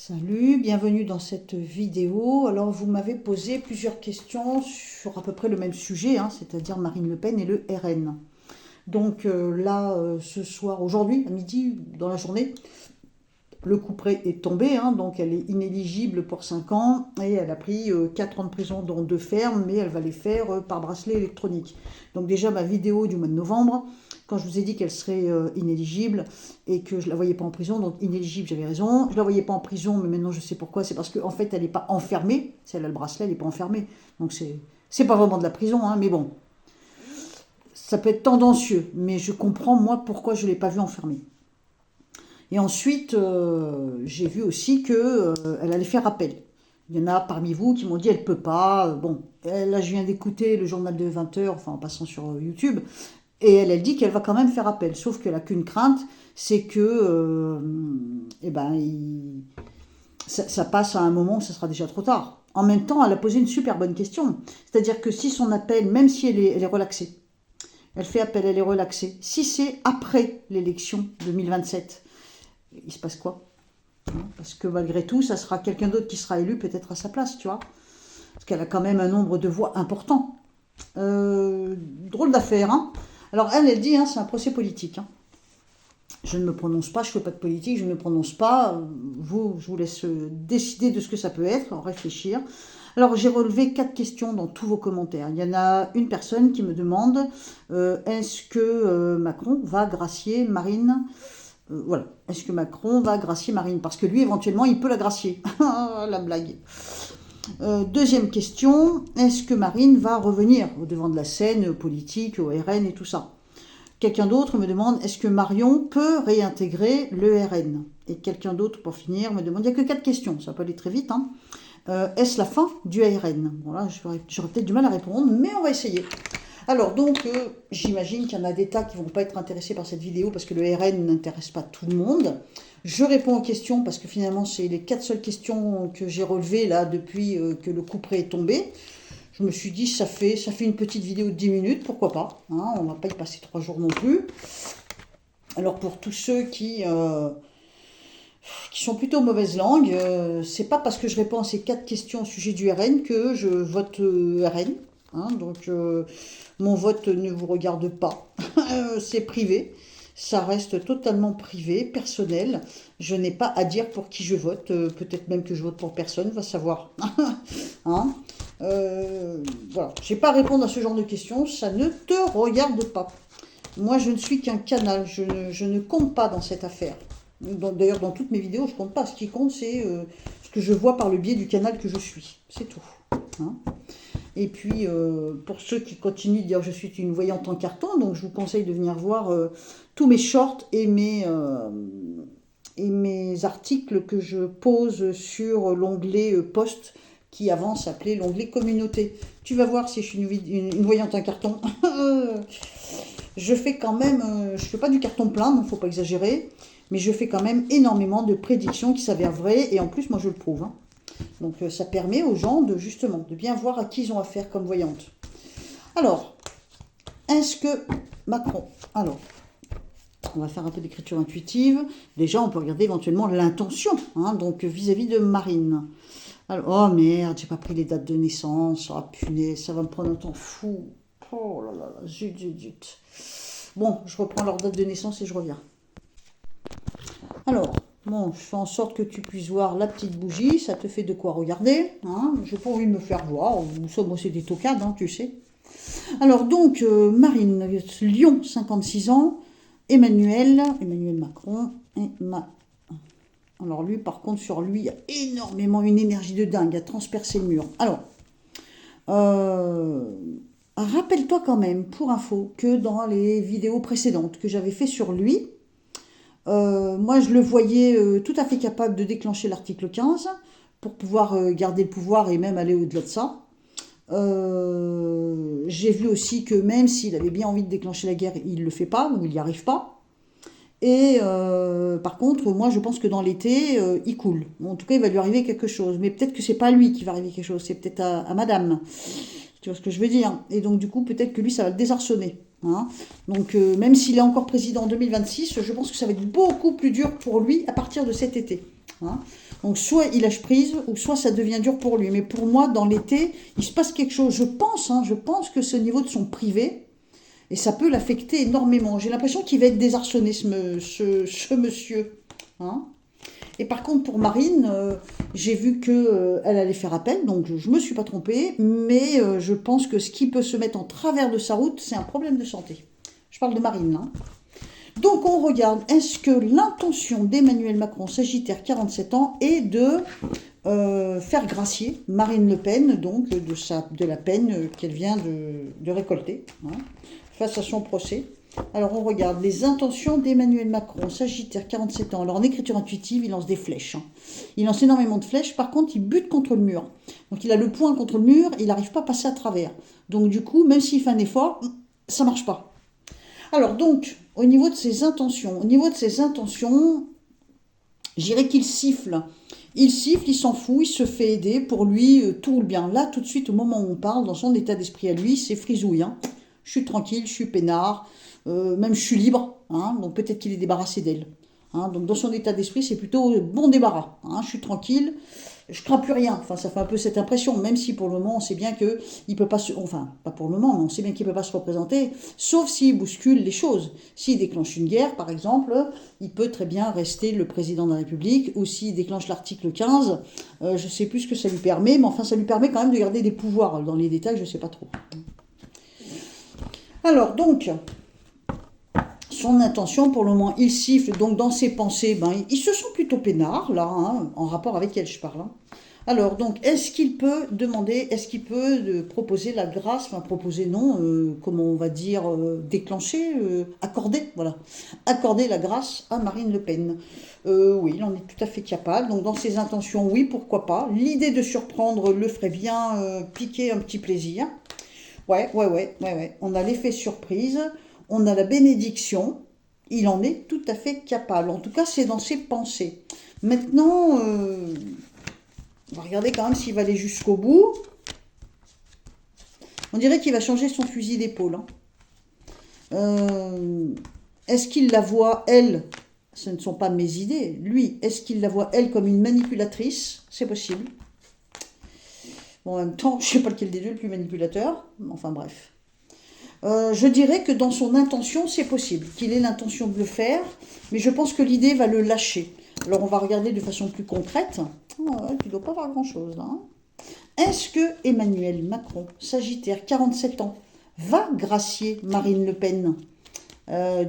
Salut, bienvenue dans cette vidéo. Alors, vous m'avez posé plusieurs questions sur à peu près le même sujet, c'est-à-dire Marine Le Pen et le RN. Donc ce soir, aujourd'hui, à midi, dans la journée, le couperet est tombé, donc elle est inéligible pour 5 ans et elle a pris 4 ans de prison, dont 2 fermes, mais elle va les faire par bracelet électronique. Donc déjà, ma vidéo du mois de novembre, quand je vous ai dit qu'elle serait inéligible et que je ne la voyais pas en prison, donc inéligible, j'avais raison. Je ne la voyais pas en prison, mais maintenant je sais pourquoi. C'est parce qu'en fait, elle n'est pas enfermée. Si elle a le bracelet, elle n'est pas enfermée. Donc c'est pas vraiment de la prison, mais bon. Ça peut être tendancieux, mais je comprends, moi, pourquoi je ne l'ai pas vue enfermée. Et ensuite, j'ai vu aussi qu'elle allait faire appel. Il y en a parmi vous qui m'ont dit elle peut pas. Bon, là je viens d'écouter le journal de 20h, enfin en passant sur YouTube, et elle dit qu'elle va quand même faire appel. Sauf qu'elle n'a qu'une crainte, c'est que ça passe à un moment où ça sera déjà trop tard. En même temps, elle a posé une super bonne question. C'est-à-dire que si son appel, même si elle est relaxée, elle fait appel, elle est relaxée, si c'est après l'élection 2027, il se passe quoi? Parce que malgré tout, ça sera quelqu'un d'autre qui sera élu peut-être à sa place, tu vois. Parce qu'elle a quand même un nombre de voix important. Drôle d'affaire, Alors elle dit, c'est un procès politique. Je ne me prononce pas, je ne fais pas de politique, je ne me prononce pas. Je vous laisse décider de ce que ça peut être, en réfléchir. Alors j'ai relevé 4 questions dans tous vos commentaires. Il y en a une personne qui me demande est-ce que Macron va gracier Marine voilà. Est-ce que Macron va gracier Marine? Parce que lui, éventuellement, il peut la gracier. La blague. Deuxième question, est-ce que Marine va revenir au devant de la scène politique, au RN et tout ça? Quelqu'un d'autre me demande, est-ce que Marion peut réintégrer le RN? Et quelqu'un d'autre, pour finir, me demande, il n'y a que 4 questions, ça peut aller très vite. Est-ce la fin du RN? Voilà, j'aurais peut-être du mal à répondre, mais on va essayer. Alors donc, j'imagine qu'il y en a des tas qui ne vont pas être intéressés par cette vidéo parce que le RN n'intéresse pas tout le monde. Je réponds aux questions parce que finalement, c'est les 4 seules questions que j'ai relevées là depuis que le couperet est tombé. Je me suis dit, ça fait une petite vidéo de 10 minutes, pourquoi pas. On ne va pas y passer 3 jours non plus. Alors pour tous ceux qui sont plutôt mauvaise langue, c'est pas parce que je réponds à ces 4 questions au sujet du RN que je vote RN. Donc mon vote ne vous regarde pas, c'est privé, ça reste totalement privé, personnel. Je n'ai pas à dire pour qui je vote, peut-être même que je vote pour personne, va savoir. Voilà, j'ai pas à répondre à ce genre de questions, ça ne te regarde pas. Moi, je ne suis qu'un canal, je ne compte pas dans cette affaire. D'ailleurs, dans toutes mes vidéos, je ne compte pas. Ce qui compte, c'est ce que je vois par le biais du canal que je suis. C'est tout. Et puis, pour ceux qui continuent de dire que je suis une voyante en carton, donc je vous conseille de venir voir tous mes shorts et mes articles que je pose sur l'onglet post, qui avant s'appelait l'onglet communauté. Tu vas voir si je suis une voyante en carton. Je fais quand même, je fais pas du carton plein, donc faut pas exagérer, mais je fais quand même énormément de prédictions qui s'avèrent vraies, et en plus, moi je le prouve. Donc ça permet aux gens de bien voir à qui ils ont affaire comme voyante. Alors, est-ce que Macron... Alors, on va faire un peu d'écriture intuitive. Déjà, on peut regarder éventuellement l'intention, donc vis-à-vis de Marine. Alors, oh merde, j'ai pas pris les dates de naissance. Oh punaise, ça va me prendre un temps fou. Oh là là, zut. Bon, je reprends leur date de naissance et je reviens. Alors, bon, je fais en sorte que tu puisses voir la petite bougie, ça te fait de quoi regarder. Je n'ai pas envie de me faire voir, nous sommes aussi des tocades, tu sais. Alors donc, Marine, Lyon, 56 ans, Emmanuel Macron, Alors lui, par contre, sur lui, il y a énormément une énergie de dingue à transpercer le mur. Alors, rappelle-toi quand même, pour info, que dans les vidéos précédentes que j'avais fait sur lui, moi, je le voyais tout à fait capable de déclencher l'article 15 pour pouvoir garder le pouvoir et même aller au-delà de ça. J'ai vu aussi que même s'il avait bien envie de déclencher la guerre, il ne le fait pas ou il n'y arrive pas. Et par contre, moi, je pense que dans l'été, il coule. En tout cas, il va lui arriver quelque chose. Mais peut-être que c'est pas à lui qui va arriver quelque chose, c'est peut-être à madame. Tu vois ce que je veux dire? Et donc, du coup, peut-être que lui, ça va le désarçonner. Donc, même s'il est encore président en 2026, je pense que ça va être beaucoup plus dur pour lui à partir de cet été. Donc soit il lâche prise, ou soit ça devient dur pour lui. Mais pour moi, dans l'été, il se passe quelque chose. Je pense que c'est au niveau de son privé, et ça peut l'affecter énormément. J'ai l'impression qu'il va être désarçonné, ce monsieur. Hein. Et par contre, pour Marine, j'ai vu qu'elle allait faire appel, donc je ne me suis pas trompée, mais je pense que ce qui peut se mettre en travers de sa route, c'est un problème de santé. Je parle de Marine, là. Donc on regarde, est-ce que l'intention d'Emmanuel Macron, Sagittaire, 47 ans, est de faire gracier Marine Le Pen, donc de la peine qu'elle vient de récolter, hein, face à son procès. Alors on regarde les intentions d'Emmanuel Macron, Sagittaire, 47 ans. Alors en écriture intuitive, il lance des flèches. Hein. Il lance énormément de flèches, par contre il bute contre le mur. Donc il a le poing contre le mur, il n'arrive pas à passer à travers. Donc du coup, même s'il fait un effort, ça ne marche pas. Alors donc, au niveau de ses intentions, je dirais qu'il siffle. Il siffle, il s'en fout, il se fait aider, pour lui, tout roule bien. Là, tout de suite, au moment où on parle, dans son état d'esprit à lui, c'est frisouille. Hein. Je suis tranquille, je suis peinard, même je suis libre. Hein, donc peut-être qu'il est débarrassé d'elle. Hein, donc dans son état d'esprit, c'est plutôt bon débarras. Hein, je suis tranquille, je crains plus rien. Enfin, ça fait un peu cette impression, même si pour le moment, on sait bien que il peut pas se... Enfin, pas pour le moment, mais on sait bien qu'il peut pas se représenter, sauf s'il bouscule les choses. S'il déclenche une guerre, par exemple, il peut très bien rester le président de la République, ou s'il déclenche l'article 15, je sais plus ce que ça lui permet, mais enfin, ça lui permet quand même de garder des pouvoirs. Dans les détails, je sais pas trop. Alors, donc... Son intention, pour le moment, il siffle, donc dans ses pensées, il se sent plutôt peinard, là, hein, en rapport avec elle, je parle. Hein. Alors, donc, est-ce qu'il peut proposer la grâce, enfin, proposer non, comment on va dire, déclencher, accorder, voilà, accorder la grâce à Marine Le Pen. Oui, il en est tout à fait capable, donc dans ses intentions, oui, pourquoi pas. L'idée de surprendre le ferait bien piquer un petit plaisir. Ouais. On a l'effet surprise. On a la bénédiction, il en est tout à fait capable. En tout cas, c'est dans ses pensées. Maintenant, on va regarder quand même s'il va aller jusqu'au bout. On dirait qu'il va changer son fusil d'épaule. Hein. Est-ce qu'il la voit, elle, ce ne sont pas mes idées, lui, est-ce qu'il la voit, elle, comme une manipulatrice? C'est possible. Bon, en même temps, je ne sais pas lequel des deux est le plus manipulateur. Enfin, bref. Je dirais que dans son intention, c'est possible, qu'il ait l'intention de le faire, mais je pense que l'idée va le lâcher. Alors on va regarder de façon plus concrète. Oh, tu ne dois pas voir grand-chose là. Hein. Est-ce que Emmanuel Macron, Sagittaire, 47 ans, va gracier Marine Le Pen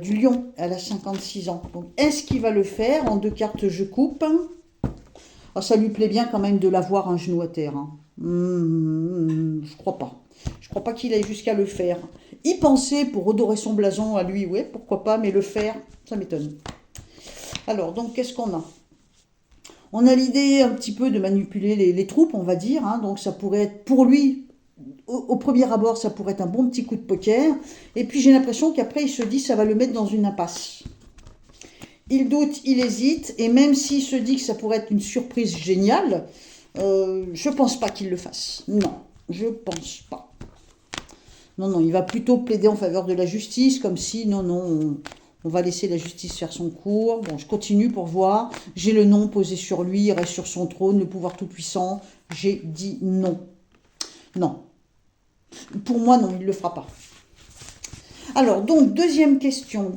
du Lion? Elle a 56 ans. Donc est-ce qu'il va le faire? En 2 cartes, je coupe. Oh, ça lui plaît bien quand même de l'avoir un genou à terre. Hein. Je crois pas. Je crois pas qu'il aille jusqu'à le faire. Y penser pour redorer son blason à lui, ouais, pourquoi pas, mais le faire, ça m'étonne. Alors, donc, qu'est-ce qu'on a? On a l'idée un petit peu de manipuler les troupes, on va dire. Hein, donc, ça pourrait être, pour lui, au premier abord, ça pourrait être un bon petit coup de poker. Et puis, j'ai l'impression qu'après, il se dit, ça va le mettre dans une impasse. Il doute, il hésite, et même s'il se dit que ça pourrait être une surprise géniale, je pense pas qu'il le fasse. Non, je pense pas. Non, il va plutôt plaider en faveur de la justice, comme si, on va laisser la justice faire son cours. Bon, je continue pour voir. J'ai le nom posé sur lui, il reste sur son trône, le pouvoir tout-puissant. J'ai dit non. Non. Pour moi, non, il ne le fera pas. Alors, donc, deuxième question,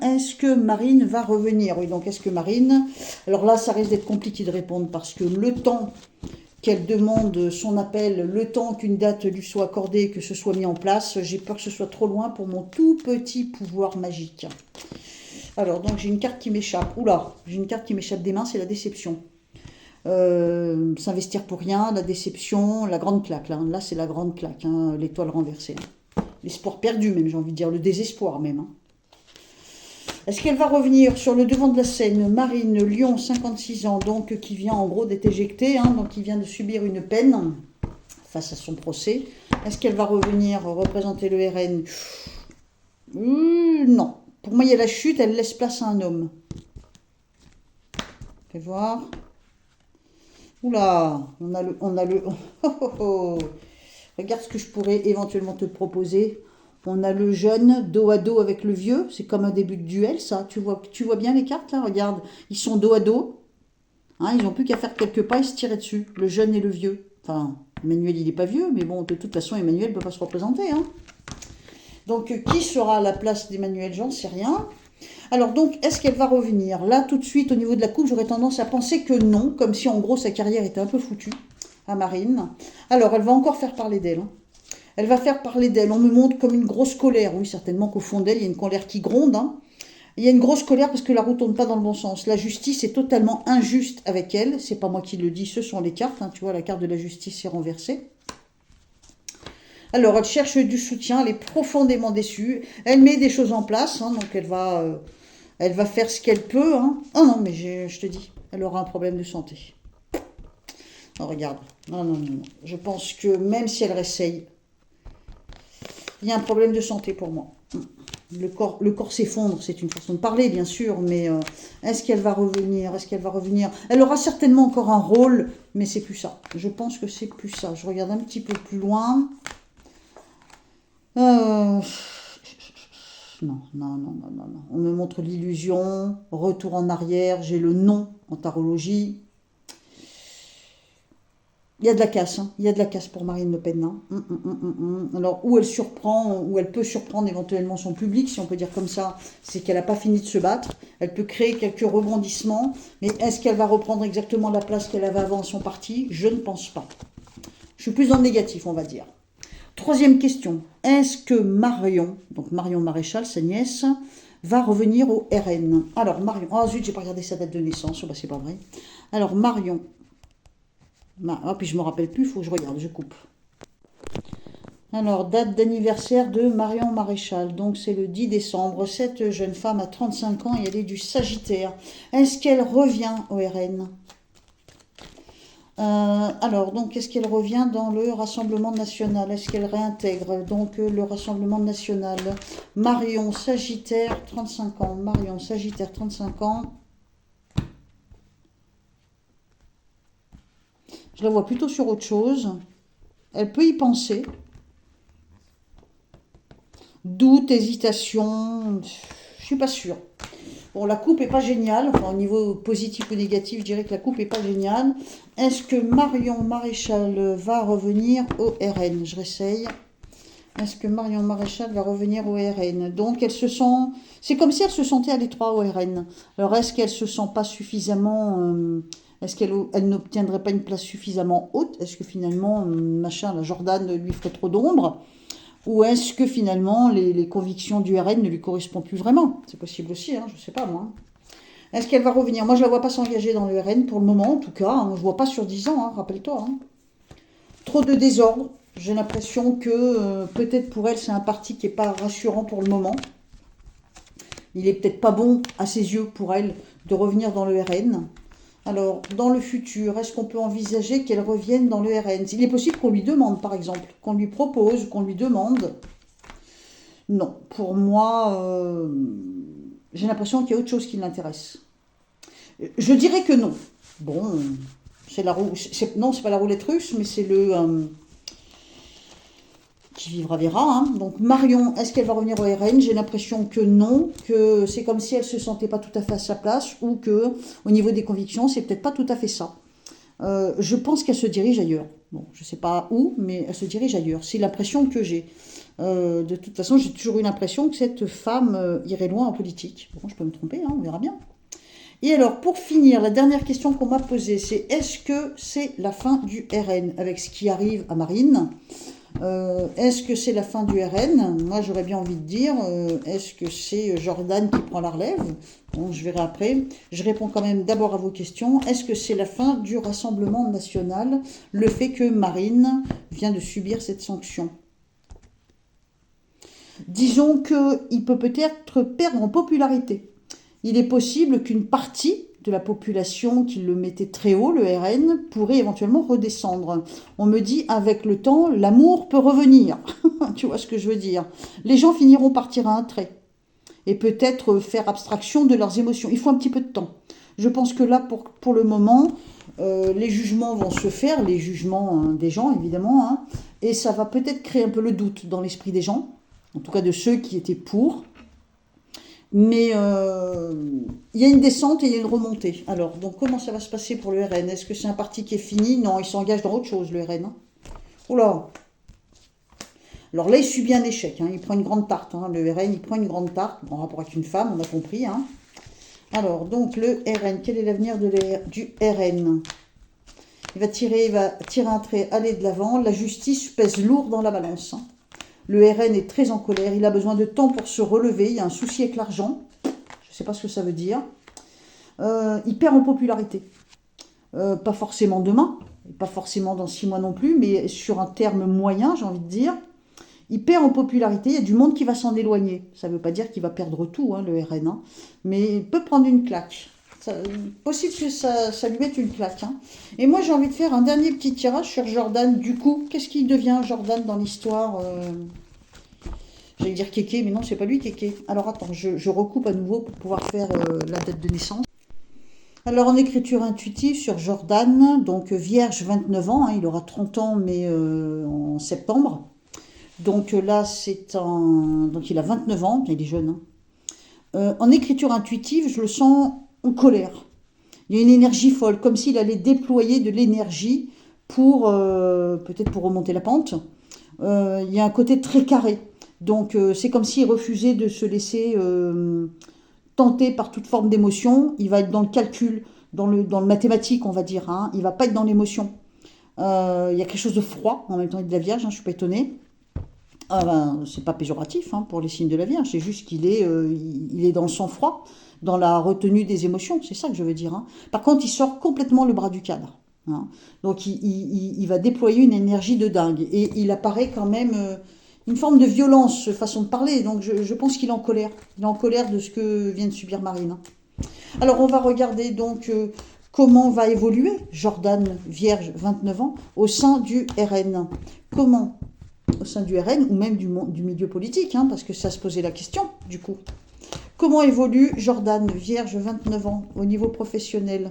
est-ce que Marine va revenir? Oui, donc, est-ce que Marine... Alors là, ça risque d'être compliqué de répondre, parce que le temps qu'elle demande son appel, le temps qu'une date lui soit accordée, que ce soit mis en place, j'ai peur que ce soit trop loin pour mon tout petit pouvoir magique. Alors, donc, j'ai une carte qui m'échappe. Oula, j'ai une carte qui m'échappe des mains, c'est la déception. S'investir pour rien, la déception, la grande claque. Là c'est la grande claque, hein, l'étoile renversée. Hein. L'espoir perdu même, j'ai envie de dire, le désespoir même. Hein. Est-ce qu'elle va revenir sur le devant de la scène? Marine Lion, 56 ans, donc qui vient en gros d'être éjectée, hein, donc qui vient de subir une peine face à son procès. Est-ce qu'elle va revenir représenter le RN? Non. Pour moi, il y a la chute, elle laisse place à un homme. Fais voir. Oula, on a le... Regarde ce que je pourrais éventuellement te proposer. On a le jeune dos à dos avec le vieux. C'est comme un début de duel, ça. Tu vois bien les cartes, là? Regarde, ils sont dos à dos. Hein, ils n'ont plus qu'à faire quelques pas et se tirer dessus, le jeune et le vieux. Enfin, Emmanuel, il n'est pas vieux, mais bon, de toute façon, Emmanuel ne peut pas se représenter. Hein. Donc, qui sera à la place d'Emmanuel? J'en sais rien. Alors, donc, est-ce qu'elle va revenir? Là, tout de suite, au niveau de la coupe, j'aurais tendance à penser que non, comme si, en gros, sa carrière était un peu foutue à Marine. Alors, elle va encore faire parler d'elle. Hein. Elle va faire parler d'elle. On me montre comme une grosse colère. Oui, certainement qu'au fond d'elle, il y a une colère qui gronde. Hein. Il y a une grosse colère parce que la roue ne tourne pas dans le bon sens. La justice est totalement injuste avec elle. C'est pas moi qui le dis, ce sont les cartes. Hein. Tu vois, la carte de la justice est renversée. Alors, elle cherche du soutien. Elle est profondément déçue. Elle met des choses en place. Hein, donc, elle va faire ce qu'elle peut. Hein. Oh non, mais je te dis, elle aura un problème de santé. Oh, regarde. Non, non, non, non. Je pense que même si elle réessaye, il y a un problème de santé pour moi. Le corps s'effondre, c'est une façon de parler, bien sûr, mais est-ce qu'elle va revenir? Est-ce qu'elle va revenir? Elle aura certainement encore un rôle, mais c'est plus ça. Je pense que c'est plus ça. Je regarde un petit peu plus loin. Non, non, non, non, non, non. On me montre l'illusion, retour en arrière, j'ai le non en tarologie. Il y a de la casse, hein. Il y a de la casse pour Marine Le Pen. Hein. Alors, où elle surprend, où elle peut surprendre éventuellement son public, si on peut dire comme ça, c'est qu'elle n'a pas fini de se battre. Elle peut créer quelques rebondissements, mais est-ce qu'elle va reprendre exactement la place qu'elle avait avant à son parti? Je ne pense pas. Je suis plus dans le négatif, on va dire. Troisième question. Est-ce que Marion, donc Marion Maréchal, sa nièce, va revenir au RN? Alors, Marion... Oh zut, j'ai pas regardé sa date de naissance, bah c'est pas vrai. Alors, Marion... Ah, puis je me rappelle plus, il faut que je regarde, je coupe. Alors, date d'anniversaire de Marion Maréchal, donc c'est le 10 décembre. Cette jeune femme a 35 ans et elle est du Sagittaire. Est-ce qu'elle revient au RN? Alors, donc, est-ce qu'elle revient dans le Rassemblement national? Est-ce qu'elle réintègre donc le Rassemblement national? Marion Sagittaire, 35 ans. Marion Sagittaire, 35 ans. Je la vois plutôt sur autre chose. Elle peut y penser. Doute, hésitation, je suis pas sûre. Bon, la coupe est pas géniale. Enfin, au niveau positif ou négatif, je dirais que la coupe est pas géniale. Est-ce que Marion Maréchal va revenir au RN? Je réessaye. Est-ce que Marion Maréchal va revenir au RN? Donc, elle se sent... C'est comme si elle se sentait à l'étroit au RN. Alors, est-ce qu'elle se sent pas suffisamment... Est-ce qu'elle n'obtiendrait pas une place suffisamment haute? Est-ce que finalement, machin, la Jordan lui ferait trop d'ombre? Ou est-ce que finalement, les convictions du RN ne lui correspondent plus vraiment? C'est possible aussi, hein, je ne sais pas moi. Est-ce qu'elle va revenir? Moi, je ne la vois pas s'engager dans le RN pour le moment, en tout cas. Hein, je ne vois pas sur 10 ans, hein, rappelle-toi. Hein. Trop de désordre. J'ai l'impression que peut-être pour elle, c'est un parti qui n'est pas rassurant pour le moment. Il n'est peut-être pas bon à ses yeux pour elle de revenir dans le RN. Alors, dans le futur, est-ce qu'on peut envisager qu'elle revienne dans le RN? Il est possible qu'on lui demande, par exemple, qu'on lui propose, qu'on lui demande. Non, pour moi, j'ai l'impression qu'il y a autre chose qui l'intéresse. Je dirais que non. Bon, c'est la roue... Non, c'est pas la roulette russe, mais c'est le... qui vivra verra. Hein. Donc Marion, est-ce qu'elle va revenir au RN? J'ai l'impression que non, que c'est comme si elle se sentait pas tout à fait à sa place, ou que au niveau des convictions, c'est peut-être pas tout à fait ça. Je pense qu'elle se dirige ailleurs. Bon, je sais pas où, mais elle se dirige ailleurs. C'est l'impression que j'ai. De toute façon, j'ai toujours eu l'impression que cette femme irait loin en politique. Bon, je peux me tromper, hein, on verra bien. Et alors, pour finir, la dernière question qu'on m'a posée, c'est est-ce que c'est la fin du RN avec ce qui arrive à Marine? Est-ce que c'est la fin du RN? Moi, j'aurais bien envie de dire, est-ce que c'est Jordan qui prend la relève? Bon, je verrai après. Je réponds quand même d'abord à vos questions. Est-ce que c'est la fin du Rassemblement national, le fait que Marine vient de subir cette sanction? Disons qu'il peut peut-être perdre en popularité. Il est possible qu'une partie de la population qui le mettait très haut, le RN, pourrait éventuellement redescendre. On me dit, avec le temps, l'amour peut revenir. Tu vois ce que je veux dire? Les gens finiront par tirer un trait. Et peut-être faire abstraction de leurs émotions. Il faut un petit peu de temps. Je pense que là, pour le moment, les jugements vont se faire, les jugements des gens, évidemment, hein, et ça va peut-être créer un peu le doute dans l'esprit des gens, en tout cas de ceux qui étaient pour. Mais il y a une descente et il y a une remontée. Alors, donc comment ça va se passer pour le RN? Est-ce que c'est un parti qui est fini? Non, il s'engage dans autre chose, le RN. Hein. Oula. Alors là, il subit un échec. Hein. Il prend une grande tarte. Hein. Le RN, il prend une grande tarte. En rapport avec une femme, on a compris. Hein. Alors, donc, le RN. Quel est l'avenir du RN? Il va tirer un trait, aller de l'avant. La justice pèse lourd dans la balance. Hein. Le RN est très en colère. Il a besoin de temps pour se relever. Il y a un souci avec l'argent. Je ne sais pas ce que ça veut dire. Il perd en popularité. Pas forcément demain. Pas forcément dans 6 mois non plus. Mais sur un terme moyen, j'ai envie de dire. Il perd en popularité, il y a du monde qui va s'en éloigner. Ça ne veut pas dire qu'il va perdre tout, hein, le RN, hein, mais il peut prendre une claque. Possible que ça lui mette une claque. Hein. Et moi, j'ai envie de faire un dernier petit tirage sur Jordan. Du coup, qu'est-ce qu'il devient, Jordan, dans l'histoire J'allais dire Kéké, mais non, c'est pas lui, Kéké. Alors, attends, je recoupe à nouveau pour pouvoir faire la date de naissance. Alors, en écriture intuitive sur Jordan, donc vierge, 29 ans, hein, il aura 30 ans, mais en septembre. Donc là, donc il a 29 ans, il est jeune. Hein. En écriture intuitive, je le sens en colère. Il y a une énergie folle, comme s'il allait déployer de l'énergie pour peut-être pour remonter la pente. Il y a un côté très carré. Donc c'est comme s'il refusait de se laisser tenter par toute forme d'émotion. Il va être dans le calcul, dans le mathématique, on va dire. Hein. Il ne va pas être dans l'émotion. Il y a quelque chose de froid, en même temps il est de la Vierge, hein, je ne suis pas étonnée. Ah ben, c'est pas péjoratif hein, pour les signes de la Vierge, c'est juste qu'il est, il est dans le sang-froid, dans la retenue des émotions, c'est ça que je veux dire. Hein. Par contre, il sort complètement le bras du cadre. Hein. Donc, il va déployer une énergie de dingue. Et il apparaît quand même une forme de violence, façon de parler. Donc, je pense qu'il est en colère. Il est en colère de ce que vient de subir Marine. Alors, on va regarder donc comment va évoluer Jordan, Vierge, 29 ans, au sein du RN. Comment au sein du RN ou même du milieu politique, hein, parce que ça se posait la question, du coup. Comment évolue Jordan, Vierge, 29 ans, au niveau professionnel?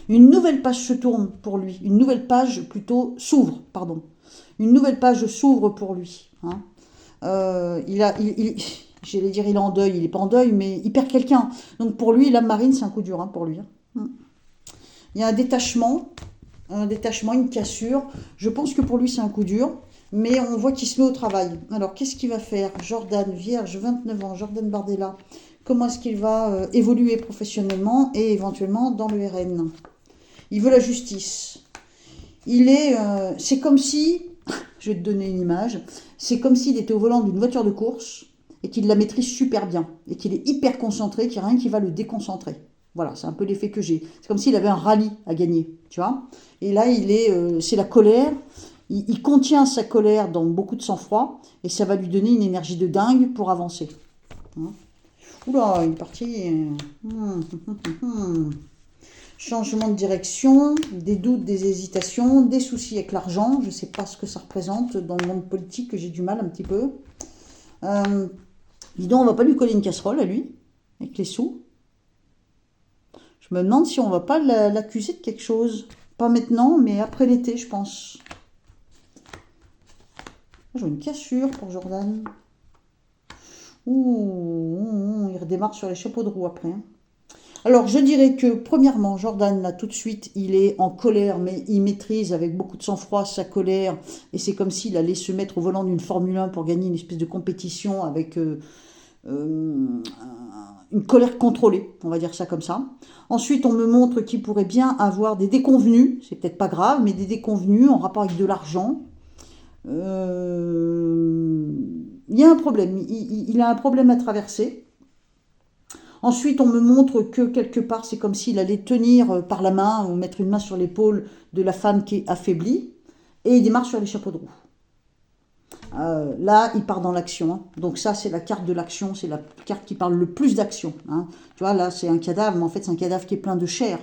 Une nouvelle page se tourne pour lui, une nouvelle page plutôt s'ouvre, pardon. Une nouvelle page s'ouvre pour lui. Hein. J'allais dire il est en deuil, il n'est pas en deuil, mais il perd quelqu'un. Donc pour lui, la Marine, c'est un coup dur hein, pour lui. Hein. Il y a un détachement, une cassure. Je pense que pour lui, c'est un coup dur. Mais on voit qu'il se met au travail. Alors, qu'est-ce qu'il va faire? Jordan, Vierge, 29 ans, Jordan Bardella. Comment est-ce qu'il va évoluer professionnellement et éventuellement dans le RN? Il veut la justice. C'est comme si, je vais te donner une image, c'est comme s'il était au volant d'une voiture de course et qu'il la maîtrise super bien. Et qu'il est hyper concentré, qu'il n'y a rien qui va le déconcentrer. Voilà, c'est un peu l'effet que j'ai. C'est comme s'il avait un rallye à gagner, tu vois. Et là, c'est la colère. Il contient sa colère dans beaucoup de sang-froid et ça va lui donner une énergie de dingue pour avancer. Hein. Oula, il est parti. Changement de direction, des doutes, des hésitations, des soucis avec l'argent. Je ne sais pas ce que ça représente dans le monde politique, que j'ai du mal un petit peu. Dis donc, on ne va pas lui coller une casserole à lui, avec les sous. Je me demande si on ne va pas l'accuser de quelque chose. Pas maintenant, mais après l'été, je pense. J'ai une cassure pour Jordan. Ouh, il redémarre sur les chapeaux de roue après. Hein. Alors, je dirais que, premièrement, Jordan, là, tout de suite, il est en colère, mais il maîtrise avec beaucoup de sang-froid sa colère. Et c'est comme s'il allait se mettre au volant d'une Formule 1 pour gagner une espèce de compétition avec une colère contrôlée, on va dire ça comme ça. Ensuite, on me montre qu'il pourrait bien avoir des déconvenus, c'est peut-être pas grave, mais des déconvenus en rapport avec de l'argent. Il y a un problème, il a un problème à traverser. Ensuite, on me montre que quelque part, c'est comme s'il allait tenir par la main ou mettre une main sur l'épaule de la femme qui est affaiblie et il démarre sur les chapeaux de roue. Là, il part dans l'action. Hein. Donc ça, c'est la carte de l'action, c'est la carte qui parle le plus d'action. Hein. Tu vois, là, c'est un cadavre, mais en fait, c'est un cadavre qui est plein de chair.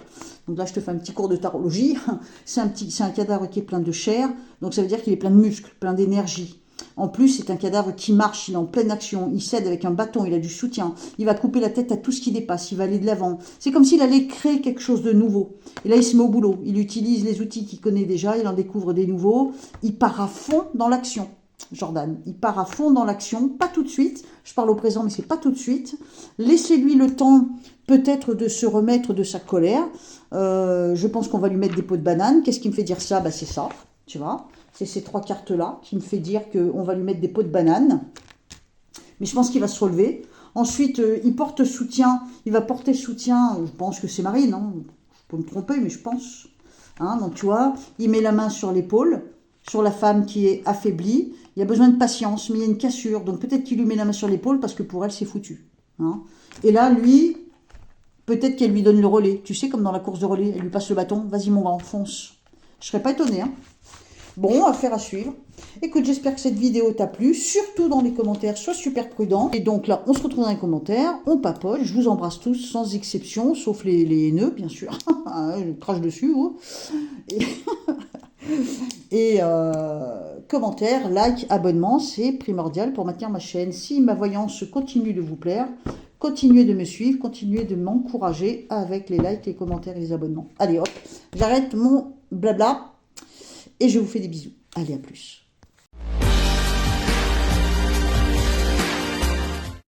Donc là, je te fais un petit cours de tarologie. C'est un cadavre qui est plein de chair, donc ça veut dire qu'il est plein de muscles, plein d'énergie. En plus, c'est un cadavre qui marche, il est en pleine action, il s'aide avec un bâton, il a du soutien, il va couper la tête à tout ce qui dépasse, il va aller de l'avant. C'est comme s'il allait créer quelque chose de nouveau. Et là, il se met au boulot, il utilise les outils qu'il connaît déjà, il en découvre des nouveaux, il part à fond dans l'action. Jordan. Il part à fond dans l'action, pas tout de suite. Je parle au présent, mais c'est pas tout de suite. Laissez-lui le temps, peut-être, de se remettre de sa colère. Je pense qu'on va lui mettre des pots de banane. Qu'est-ce qui me fait dire ça? C'est ça, tu vois. C'est ces 3 cartes-là qui me fait dire qu'on va lui mettre des pots de banane. Mais je pense qu'il va se relever. Ensuite, il porte soutien. Il va porter soutien. Je pense que c'est Marine. Hein. Je peux me tromper, mais je pense. Hein, donc, tu vois, il met la main sur l'épaule, sur la femme qui est affaiblie. Il y a besoin de patience, mais il y a une cassure. Donc, peut-être qu'il lui met la main sur l'épaule parce que pour elle, c'est foutu. Hein. Et là, lui, peut-être qu'elle lui donne le relais. Tu sais, comme dans la course de relais, elle lui passe le bâton. Vas-y, mon grand, fonce. Je serais pas étonnée. Hein. Bon, affaire à suivre. Écoute, j'espère que cette vidéo t'a plu. Surtout dans les commentaires, sois super prudent. Et donc là, on se retrouve dans les commentaires. On papote. Je vous embrasse tous, sans exception, sauf les haineux, bien sûr. Je crache dessus, vous. Et commentaires, like, abonnement, c'est primordial pour maintenir ma chaîne. Si ma voyance continue de vous plaire, continuez de me suivre, continuez de m'encourager avec les likes, les commentaires et les abonnements. Allez hop, j'arrête mon blabla et je vous fais des bisous. Allez, à plus.